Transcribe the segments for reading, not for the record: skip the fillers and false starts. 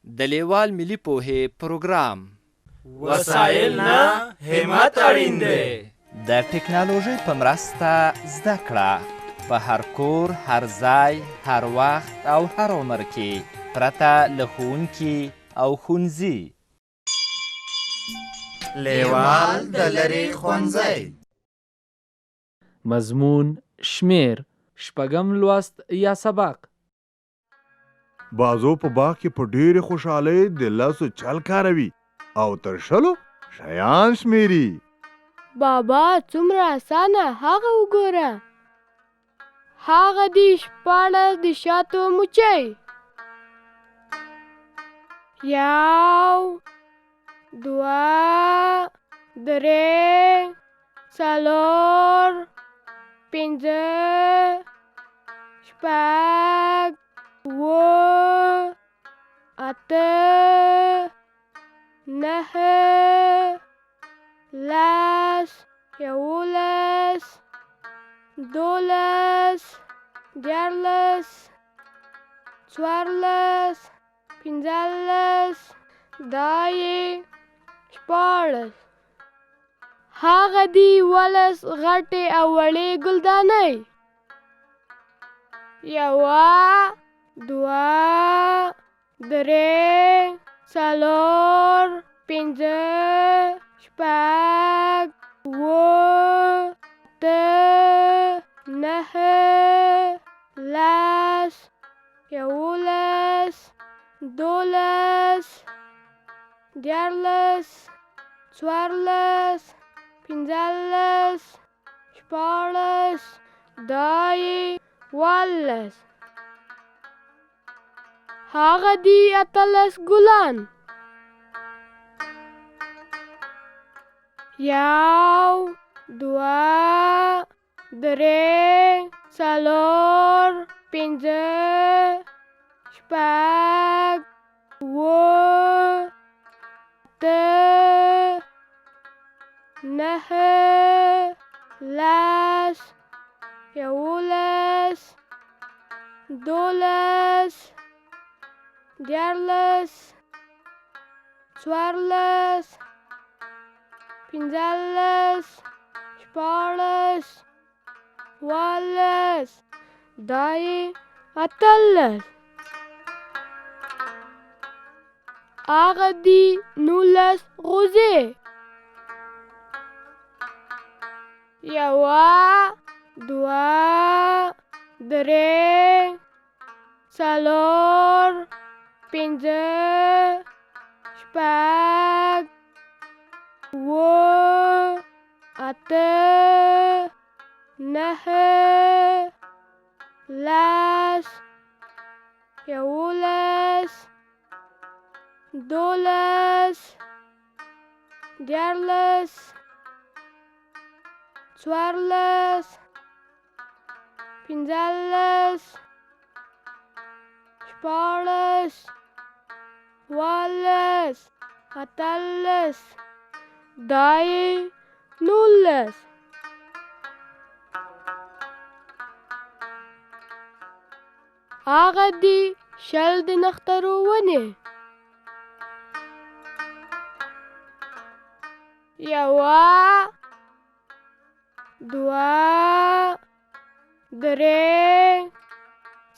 د لیوال ملي پوهې پروګرام وسایل نه همت اړین دی. د ټکنالوژۍ په مرسته زده کړه په هر کور، هر ځای، هر وخت او هر عمر کې پرته له ښوونکي او ښوونځي. لیوال د لرې ښوونځی. مضمون شمېر، شپږم لوست یا سبق. بازو په باغ کې په ډېرې خوشحالۍ د لسو چل کاروي او تر شلو شیان شمېري. بابا څومره اسانه، هغه وګوره. هغه دي 14 د شاتو مچۍ. 1 2 3 4 5 6 7 8 9 10 11 12 14 15 16. هغه دي 11 غټې او وړې ګلدانۍ. 1 2 3 4 5 6 7 9 10 11 12 14 15 16 17. هغه دي 18 ګلان. 1 2 3 4 5 6 7 8 9 10 11 12 14 15 16 17 18. هغه دي 19 غوزې. 1 2 3 4 5 6 7 8 9 10 11 12 14 15 16 17 18 19. هغه دي 20 د نښترو ونې. 1 2 3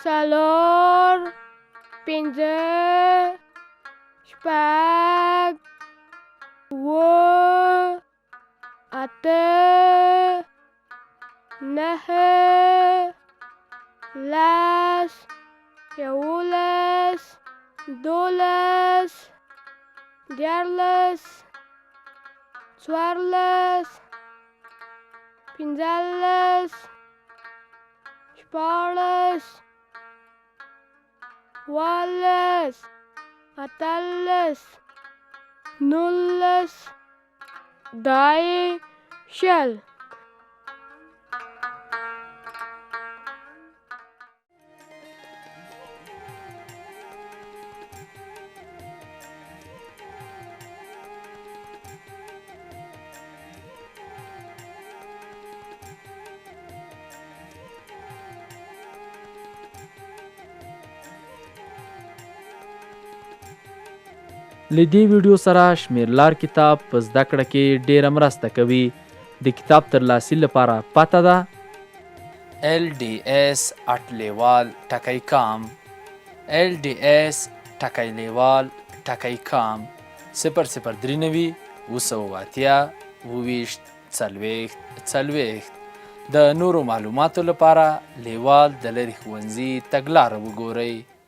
4 5 6 7 8 9 10 11 12 14 15 16 17 18 19 20. له دې ویډیو سره شمېرلار کتاب په زده کړه کې ډېره مرسته کوي. د کتاب ترلاسي لپاره پته ده LDS@leval.com LDS@leval.com 003 280 24 40. د نورو معلوماتو لپاره لیوال د لرې ښوونځي تګلاره وګورئ.